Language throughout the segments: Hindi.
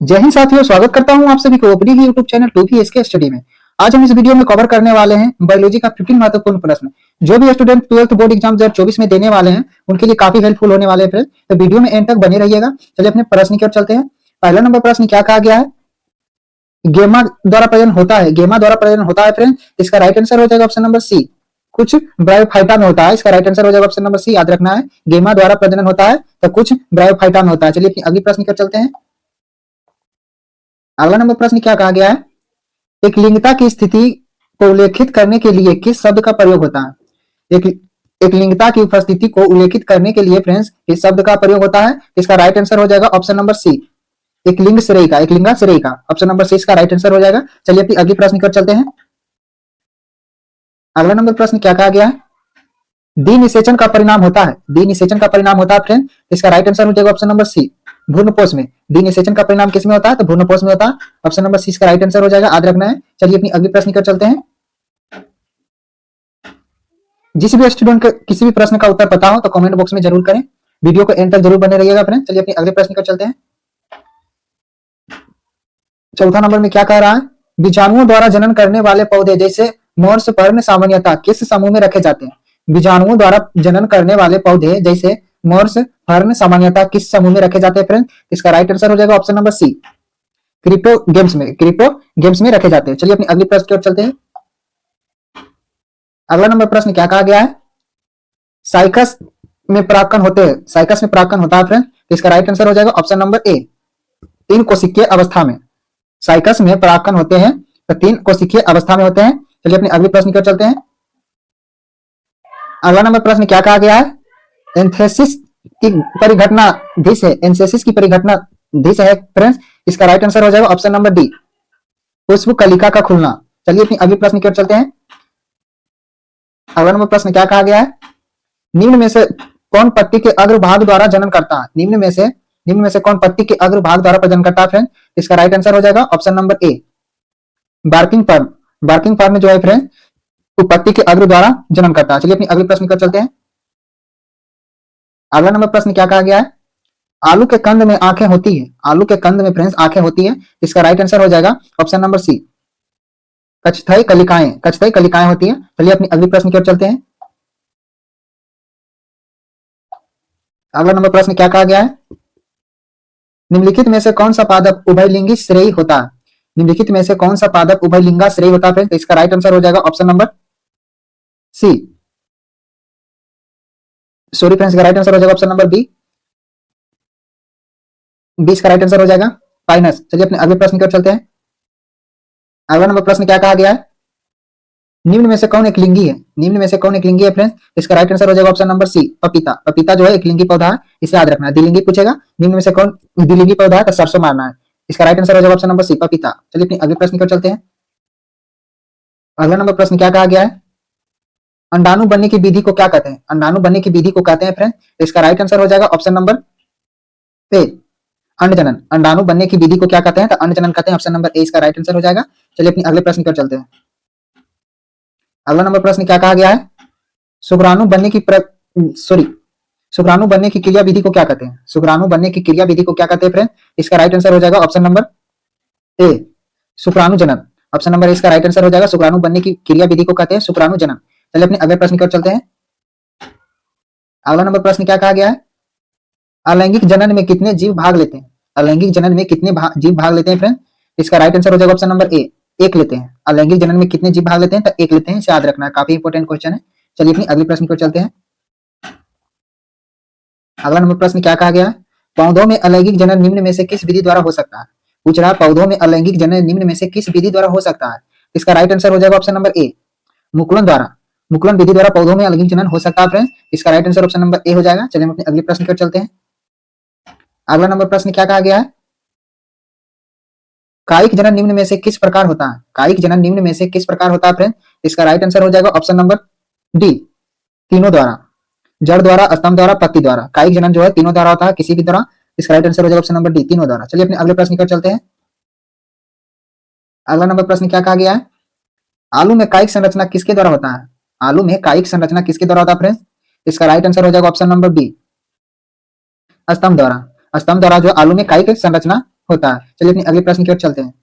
जय हिंद साथियों, स्वागत करता हूं आप सभी को अपनी ही यूट्यूब चैनल 2PSK स्टडी में। आज हम इस वीडियो में कवर करने वाले हैं बायोलॉजी का 15 महत्वपूर्ण प्रश्न जो भी स्टूडेंट 12th बोर्ड एग्जाम 2024 में देने वाले हैं उनके लिए काफी हेल्पफुल होने वाले हैं फ्रेंड्स। तो वीडियो में एंड तक बने रहिएगा। चलिए अपने प्रश्न की ओर चलते हैं। पहला नंबर प्रश्न क्या कहा गया है? गेमा द्वारा प्रजनन होता है। गेमा द्वारा प्रजनन होता है फ्रेंड्स। इसका राइट आंसर हो जाएगा ऑप्शन नंबर सी। कुछ ब्रायोफाइटा में होता है। इसका राइट आंसर हो जाएगा ऑप्शन नंबर सी। याद रखना है, गेमा द्वारा प्रजनन होता है तो कुछ ब्रायोफाइटा में होता है। चलिए अगली प्रश्न की ओर चलते हैं। अगला नंबर प्रश्न क्या कहा गया है? एक लिंगता की स्थिति को उल्लेखित करने के लिए किस शब्द का प्रयोग होता है? एक लिंगता की उपस्थिति को उल्लेखित करने के लिए फ्रेंड्स किस शब्द का प्रयोग होता है? इसका राइट आंसर हो जाएगा ऑप्शन नंबर सी। एक लिंग श्रेय का, एक लिंगा श्रेय का। ऑप्शन नंबर सी इसका राइट आंसर हो जाएगा। चलिए अपनी अगली प्रश्न की ओर चलते हैं। अगला नंबर प्रश्न क्या कहा गया है? डिनिषेचन का परिणाम होता है। डिनिषेचन का परिणाम होता है फ्रेंड। इसका राइट आंसर हो जाएगा ऑप्शन नंबर सी। भ्रूणपोष में डिनिषेचन का परिणाम किसमें होता है? तो भ्रूणपोष में होता है। ऑप्शन नंबर सी इसका राइट आंसर हो जाएगा। याद रखना है। चलिए अपनी अगली प्रश्न की ओर चलते हैं। जिस भी स्टूडेंट को किसी भी प्रश्न का उत्तर पता हो तो कमेंट बॉक्स में जरूर करें। वीडियो को एंड तक जरूर बने रहिएगा फ्रेंड। चलिए अपनी अगले प्रश्न की ओर चलते हैं। चौथा नंबर में क्या कह रहा है? बीजाणुओं द्वारा जनन करने वाले पौधे जैसे मोर्स पर्ण सामान्यतः किस समूह में रखे जाते हैं? बीजाणुओं द्वारा जनन करने वाले पौधे जैसे मोर्स फर्न सामान्यतः किस समूह में रखे जाते हैं फ्रेंड? इसका राइट आंसर हो जाएगा option number C. Crypto games में रखे जाते हैं। चलिए अपनी अगली प्रश्न की ओर चलते हैं। अगला नंबर प्रश्न क्या कहा गया है? साइकस में परागकण होते हैं। साइकस में परागकण होता है फ्रेंड। इसका राइट आंसर हो जाएगा ऑप्शन नंबर ए। 3 कोशिकीय अवस्था में साइकस में परागकण होते हैं तो 3 कोशिकीय अवस्था में होते हैं। चलिए अपनी अगली प्रश्न की ओर चलते हैं। अगला नंबर प्रश्न क्या कहा गया है? एंथेसिस की परिघटना दिश है। एंथेसिस की परिघटना दिश है फ्रेंड्स। इसका राइट आंसर हो जाएगा ऑप्शन नंबर डी। पुष्प कलिका का खुलना। चलिए अपनी अगली प्रश्न की ओर चलते हैं। अगला नंबर प्रश्न क्या कहा गया है? निम्न में से कौन पत्ती के अग्रभाग द्वारा जनन करता है? निम्न में से कौन पत्ती के अग्रभाग द्वारा प्रजनन करता है फ्रेंड? इसका राइट आंसर हो जाएगा ऑप्शन नंबर ए। बार्किंग पर्म। बार्किंग पर्म जो है फ्रेंड वो पत्ती के अग्र द्वारा जनन करता है। चलिए अपनी अगली प्रश्न की ओर चलते हैं। अगला नंबर प्रश्न क्या कहा गया है? आलू के कंद में आंखें होती है। आलू के कंद में फ्रेंड्स आंखें होती है। इसका राइट आंसर हो जाएगा ऑप्शन नंबर सी। कक्षस्थयी कलिकाएं होती है। चलिए अपनी अगली प्रश्न की ओर चलते हैं। अगला नंबर प्रश्न क्या कहा गया है? निम्नलिखित में से कौन सा पादप उभयलिंगी श्रेयी होता है? निम्नलिखित में से कौन सा पादप उभयलिंगा श्रेयी होता है फ्रेंड्स? तो इसका राइट आंसर हो जाएगा option number C. Sorry friends, का राइट आंसर हो जाएगा ऑप्शन नंबर बी। बी इसका राइट आंसर हो जाएगा पाइनस। चलिए अपने अगले प्रश्न की ओर चलते हैं। अगला नंबर प्रश्न क्या कहा गया है? निम्न में से कौन एक लिंगी है? निम्न में से कौन एक लिंगी है फ्रेंड्स? इसका राइट आंसर हो जाएगा ऑप्शन नंबर सी। पपीता। पपीता जो है एक लिंगी पौधा है। इसे याद रखना है। द्विलिंगी पूछेगा निम्न में से कौन द्विलिंगी पौधा है तो सरसों मारना है। इसका राइट आंसर हो जाएगा ऑप्शन नंबर सी, पपीता। चलिए अपने अगले प्रश्न की ओर चलते हैं। अगला नंबर प्रश्न क्या कहा गया है? अंडाणु बनने की विधि को क्या कहते हैं? अंडाणु बनने की विधि को कहते हैं फ्रेंड। इसका राइट आंसर हो जाएगा ऑप्शन नंबर ए, अंडजनन। अंडाणु बनने की विधि को क्या कहते हैं? तो अंडजनन कहते हैं। ऑप्शन नंबर ए इसका राइट आंसर हो जाएगा। चलिए अपनी अगले प्रश्न की ओर चलते हैं। अगला नंबर प्रश्न क्या कहा गया है? शुक्राणु बनने की शुक्राणु बनने की क्रिया विधि को क्या कहते हैं? शुक्राणु बनने की क्रिया विधि को क्या कहते हैं फ्रेंड? इसका राइट आंसर हो जाएगा ऑप्शन नंबर ए, शुक्राणु जनन। ऑप्शन नंबर इसका राइट आंसर हो जाएगा। शुक्राणु बनने की क्रिया विधि को कहते हैं शुक्राणु जनन। चलिए अपने अगले प्रश्न की ओर चलते हैं। अगला नंबर प्रश्न क्या कहा गया है? अलैंगिक जनन में कितने जीव भाग लेते हैं? अलैंगिक जनन में कितने जीव भाग लेते हैं फ्रेंड? इसका राइट आंसर हो जाएगा ऑप्शन नंबर ए, एक लेते हैं। अलैंगिक जनन में कितने जीव भाग लेते हैं? तो एक लेते हैं। इसे याद रखना है, काफी इंपॉर्टेंट क्वेश्चन है। चलिए अपनी अगले प्रश्न की ओर चलते हैं। अगला नंबर प्रश्न क्या कहा गया है? पौधों में अलैंगिक जनन निम्न में से किस विधि द्वारा हो सकता है? पूछ रहा है पौधों में अलैंगिक जनन निम्न में से किस विधि द्वारा हो सकता है? इसका राइट आंसर हो जाएगा ऑप्शन नंबर ए, मुकुलन द्वारा। मुकुलन विधि द्वारा पौधों में अलैंगिक जनन हो सकता है फ्रेंड। इसका राइट आंसर ऑप्शन नंबर ए हो जाएगा। चलिए हम अपने अगले प्रश्न की ओर चलते हैं। अगला नंबर प्रश्न क्या कहा गया है? कायिक जनन निम्न में से किस प्रकार होता है? कायिक जनन निम्न में से किस प्रकार होता है फ्रेंड? इसका राइट आंसर हो जाएगा ऑप्शन नंबर डी, तीनों द्वारा। जड़ द्वारा, स्तंभ द्वारा, पत्ती द्वारा। कायिक जनन जो है तीनों द्वारा होता है, किसी भी द्वारा। इसका राइट आंसर हो जाएगा ऑप्शन नंबर डी, तीनों द्वारा। चलिए अपने अगले प्रश्न की ओर चलते हैं। अगला नंबर प्रश्न क्या कहा गया है? आलू में कायिक संरचना किसके द्वारा होता है? आलू में कायिक संरचना किसके द्वारा होता है फ्रेंड्स? इसका राइट आंसर हो जाएगा ऑप्शन नंबर बी, स्तंभ द्वारा। स्तंभ द्वारा जो आलू में कायिक संरचना होता है। चलिए अपने अगले प्रश्न की ओर चलते हैं।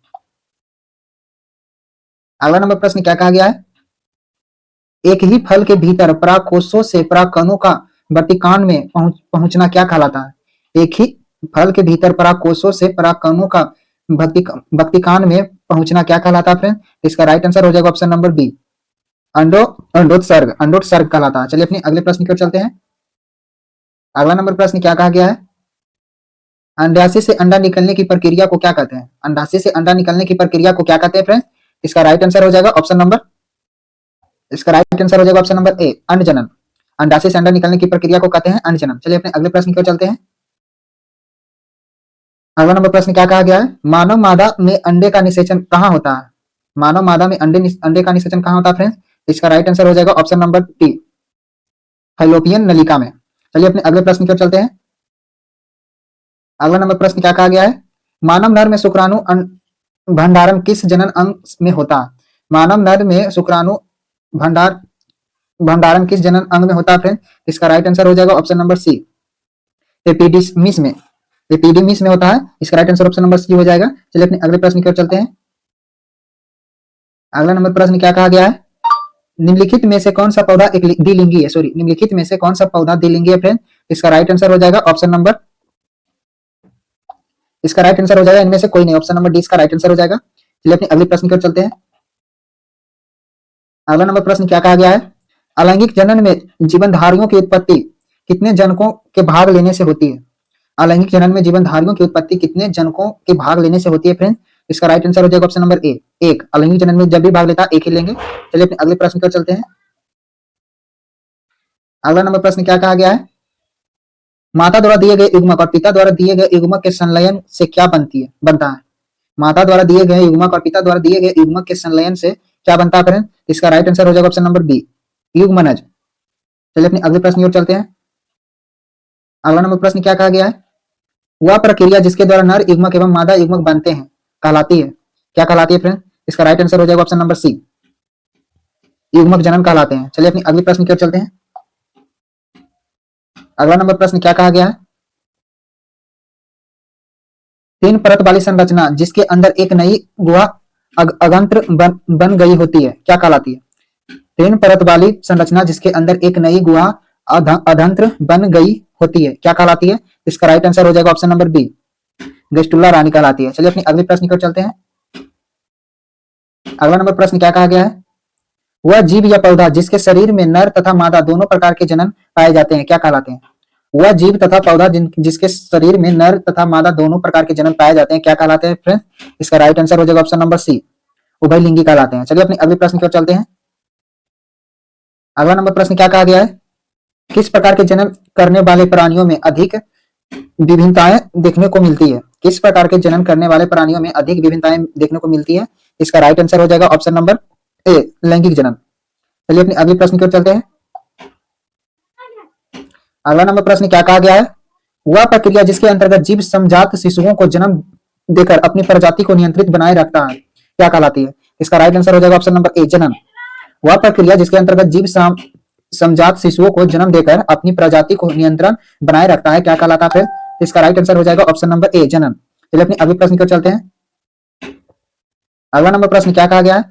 अगला नंबर प्रश्न क्या कहा गया है? एक ही फल के भीतर परागकोशों से परागकणों का वर्तिकान में पहुंचना क्या कहलाता है? एक ही फल के भीतर परागकोशों से परागकणों का वर्तिकान में पहुंचना क्या कहलाता है फ्रेंड? इसका राइट आंसर हो जाएगा ऑप्शन नंबर बी, अंडोत्सर्ग। अंडोत्सर्ग कहलाता है। चलिए अपने अगले प्रश्न की ओर चलते हैं। अगला नंबर प्रश्न क्या कहा गया है? अंडाशय से अंडा निकलने की प्रक्रिया को क्या कहते हैं? अंडाशय से अंडा निकलने की प्रक्रिया को क्या कहते हैं फ्रेंड्स? इसका राइट आंसर हो जाएगा ऑप्शन नंबर ए, अंडजनन। अंडाशय से अंडा निकलने की प्रक्रिया को कहते हैं अंडजनन। चलिए अपने अगले प्रश्न की ओर चलते हैं। अगला नंबर प्रश्न क्या कहा गया है? मानव मादा में अंडे का निषेचन कहाँ होता है? मानव मादा में अंडे का निषेचन कहाँ होता है फ्रेंड्स? इसका राइट आंसर हो जाएगा ऑप्शन नंबर टी, फैलोपियन नलिका में। चलिए अपने अगले प्रश्न की ओर चलते हैं। अगला नंबर प्रश्न क्या कहा गया है? मानव नर में शुक्राणु भंडारण किस जनन अंग में होता है? मानव नर में शुक्राणु भंडारण किस जनन अंग में होता है फ्रेंड? इसका राइट आंसर हो जाएगा ऑप्शन नंबर सी, एपिडिडीमिस में। एपिडिडीमिस में होता है। इसका right answer option number C हो जाएगा। चलिए अपने अगले प्रश्न की ओर चलते हैं। अगला नंबर प्रश्न क्या कहा गया है? निम्नलिखित में से कौन सा पौधा एक द्विलिंगी है? निम्नलिखित में से कौन सा पौधा द्विलिंगी है फ्रेंड? इसका राइट आंसर हो जाएगा ऑप्शन नंबर, इसका राइट आंसर हो जाएगा इनमें से कोई नहीं, ऑप्शन नंबर डी इसका राइट आंसर हो जाएगा। चलिए अपने अगले प्रश्न की ओर चलते हैं। अगला नंबर प्रश्न क्या कहा गया है? अलैंगिक जनन में जीवनधारियों की उत्पत्ति कितने जनकों के भाग लेने से होती है? अलैंगिक जनन में जीवनधारियों की उत्पत्ति कितने जनकों के भाग लेने से होती है फ्रेंड? इसका राइट आंसर हो जाएगा ऑप्शन नंबर ए, एक। अलैंगिक जनन में जब भी भाग लेता है एक ही लेंगे। चलिए अपने अगले प्रश्न की ओर चलते हैं। अगला नंबर प्रश्न क्या कहा गया है? माता द्वारा दिए गए युग्मक और पिता द्वारा दिए गए युग्मक के संलयन से क्या बनता है? माता द्वारा दिए गए युग्मक और पिता द्वारा दिए गए युग्मक के संलयन से क्या बनता है फ्रेंड? इसका राइट आंसर हो जाएगा ऑप्शन नंबर बी, युग्मनज। चलिए अपने अगले प्रश्न की ओर चलते हैं। अगला नंबर प्रश्न क्या कहा गया है? वह प्रक्रिया जिसके द्वारा नर युग्मक एवं मादा युग्मक बनते हैं कहलाती है, क्या कहलाती है फ्रेंड? इसका राइट आंसर हो जाएगा ऑप्शन नंबर सी, युग्मक जनन कहलाते हैं। चलिए अपने अगले प्रश्न की ओर चलते हैं। अगला नंबर प्रश्न क्या कहा गया है? तीन परत वाली संरचना जिसके अंदर एक नई गुहा अगंत्र बन गई होती है क्या कहलाती है? तीन परत वाली संरचना जिसके अंदर एक नई गुहा अधंत्र बन गई होती है क्या कहलाती है? इसका राइट आंसर हो जाएगा ऑप्शन नंबर बी, गेस्टुला रानी कहलाती है। चलिए अपनी अगले प्रश्न की ओर चलते हैं। अगला नंबर प्रश्न क्या कहा गया है? वह जीव या पौधा जिसके शरीर में नर तथा मादा दोनों प्रकार के जनन पाए जाते हैं क्या कहलाते हैं? वह जीव तथा पौधा जिसके शरीर में नर तथा मादा दोनों प्रकार के जनन पाए जाते हैं क्या कहलाते हैं फ्रेंड्स? इसका राइट आंसर हो जाएगा ऑप्शन नंबर सी, उभयलिंगी कहलाते हैं। चलिए अपने अगले प्रश्न की ओर चलते हैं। अगला नंबर प्रश्न क्या कहा गया है? किस प्रकार के जनन करने वाले प्राणियों में अधिक विभिन्नताएं देखने को मिलती है? किस प्रकार के जनन करने वाले प्राणियों में अधिक विभिन्नताएं देखने को मिलती है? इसका राइट आंसर हो जाएगा ऑप्शन नंबर ए, लैंगिक जनन। चलिए अपने अगले प्रश्न की ओर चलते हैं। अगला नंबर प्रश्न क्या कहा गया है? वह प्रक्रिया जिसके अंतर्गत जीव समजात शिशुओं को जन्म देकर अपनी प्रजाति को नियंत्रित बनाए रखता है क्या कहलाती है? इसका राइट आंसर हो जाएगा ऑप्शन नंबर ए, जनन। वह प्रक्रिया जिसके अंतर्गत जीव समजात शिशुओं को जन्म देकर अपनी प्रजाति को नियंत्रण बनाए रखता है क्या कहलाता है? इसका राइट आंसर हो जाएगा ऑप्शन नंबर ए, जनन। चलिए अपने अगले प्रश्न की ओर चलते हैं। अगला नंबर प्रश्न क्या कहा गया है?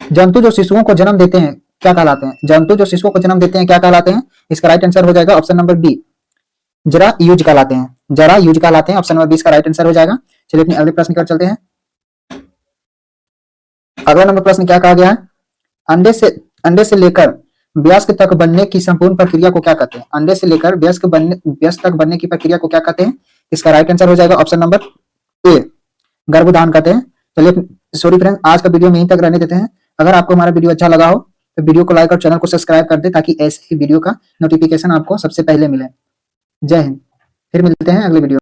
जंतु जो शिशुओं को जन्म देते हैं क्या कहलाते हैं? जंतु जो शिशुओं को जन्म देते हैं क्या कहलाते हैं? इसका राइट आंसर हो जाएगा ऑप्शन नंबर बी, जरा यूज कहलाते हैं। जरा यूज कहलाते हैं, ऑप्शन नंबर 20 का राइट आंसर हो जाएगा। चलिए अपने अगले प्रश्न की ओर चलते हैं। अगला नंबर प्रश्न क्या कहा गया है? अंडे से लेकर वयस्क तक बनने की संपूर्ण प्रक्रिया को क्या कहते हैं? अंडे से लेकर वयस्क तक बनने की प्रक्रिया को क्या कहते हैं? इसका राइट आंसर हो जाएगा ऑप्शन नंबर ए, गर्भधान कहते हैं। चलिए सॉरी फ्रेंड्स, आज का वीडियो में यहीं तक रहने देते हैं। अगर आपको हमारा वीडियो अच्छा लगा हो तो वीडियो को लाइक और चैनल को सब्सक्राइब कर दे ताकि ऐसे ही वीडियो का नोटिफिकेशन आपको सबसे पहले मिले। जय हिंद। फिर मिलते हैं अगले वीडियो।